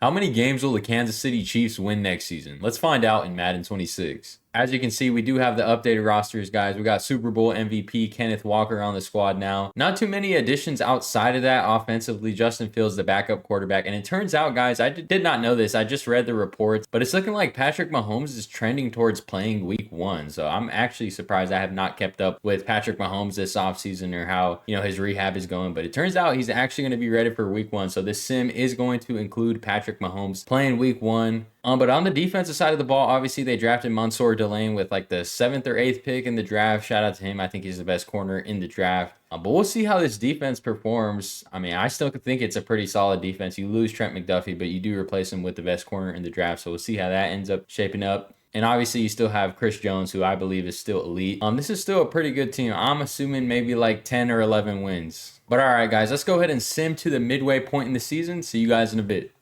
How many games will the Kansas City Chiefs win next season? Let's find out in Madden 26. As you can see, we do have the updated rosters, guys. We got Super Bowl MVP Kenneth Walker on the squad now. Not too many additions outside of that offensively. Justin Fields, the backup quarterback. And it turns out, guys, I did not know this. I just read the reports, but it's looking like Patrick Mahomes is trending towards playing week 1. So I'm actually surprised I have not kept up with Patrick Mahomes this offseason or how, his rehab is going. But it turns out he's actually going to be ready for week 1. So this sim is going to include Patrick Mahomes playing week 1. But on the defensive side of the ball, obviously they drafted Mansour Delane with like the 7th or 8th pick in the draft. Shout out to him. I think he's the best corner in the draft. But we'll see how this defense performs. I mean, I still think it's a pretty solid defense. You lose Trent McDuffie, but you do replace him with the best corner in the draft. So we'll see how that ends up shaping up. And obviously, you still have Chris Jones, who I believe is still elite. This is still a pretty good team. I'm assuming maybe like 10 or 11 wins. But all right, guys, let's go ahead and sim to the midway point in the season. See you guys in a bit.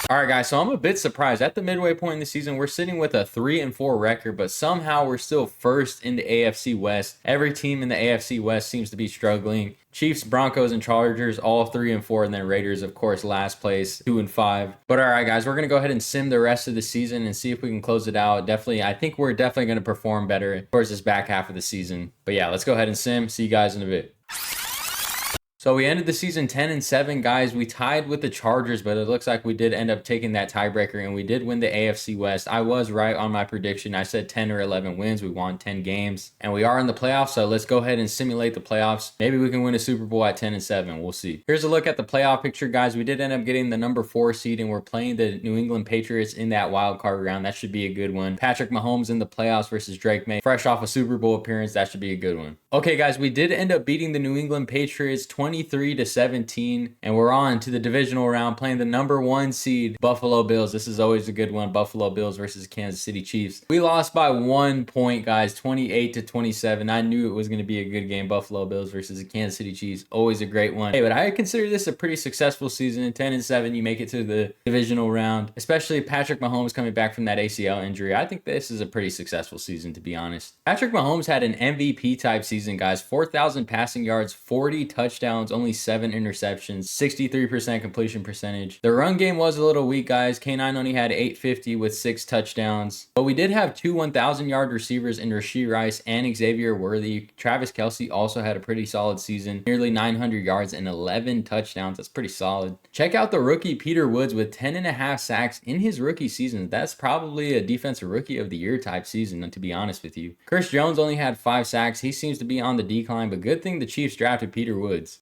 All right, guys, so I'm a bit surprised. At the midway point in the season, we're sitting with a 3-4 record, but somehow we're still first in the AFC West. Every team in the AFC West seems to be struggling. Chiefs, Broncos, and Chargers, all 3-4, and then Raiders, of course, last place, 2-5. But all right, guys, we're going to go ahead and sim the rest of the season and see if we can close it out. I think we're definitely going to perform better towards this back half of the season. But yeah, let's go ahead and sim. See you guys in a bit. So we ended the season 10-7, guys. We tied with the Chargers, but it looks like we did end up taking that tiebreaker, and we did win the AFC West. I was right on my prediction. I said 10 or 11 wins. We won 10 games, and we are in the playoffs, so let's go ahead and simulate the playoffs. Maybe we can win a Super Bowl at 10-7. We'll see. Here's a look at the playoff picture, guys. We did end up getting the number 4 seed, and we're playing the New England Patriots in that wild card round. That should be a good one. Patrick Mahomes in the playoffs versus Drake May. Fresh off a Super Bowl appearance, that should be a good one. Okay, guys, we did end up beating the New England Patriots 23-17. And we're on to the divisional round playing the number 1 seed Buffalo Bills. This is always a good one. Buffalo Bills versus Kansas City Chiefs. We lost by 1 point, guys, 28-27. I knew it was going to be a good game. Buffalo Bills versus the Kansas City Chiefs. Always a great one. Hey, but I consider this a pretty successful season. 10-7, you make it to the divisional round, especially Patrick Mahomes coming back from that ACL injury. I think this is a pretty successful season, to be honest. Patrick Mahomes had an MVP type season, guys. 4,000 passing yards, 40 touchdowns, only 7 interceptions, 63% completion percentage. The run game was a little weak, guys. K9 only had 850 with 6 touchdowns. But we did have 2 1,000-yard receivers in Rashee Rice and Xavier Worthy. Travis Kelce also had a pretty solid season. Nearly 900 yards and 11 touchdowns. That's pretty solid. Check out the rookie Peter Woods with 10.5 sacks in his rookie season. That's probably a defensive rookie of the year type season, to be honest with you. Chris Jones only had 5 sacks. He seems to be on the decline, but good thing the Chiefs drafted Peter Woods.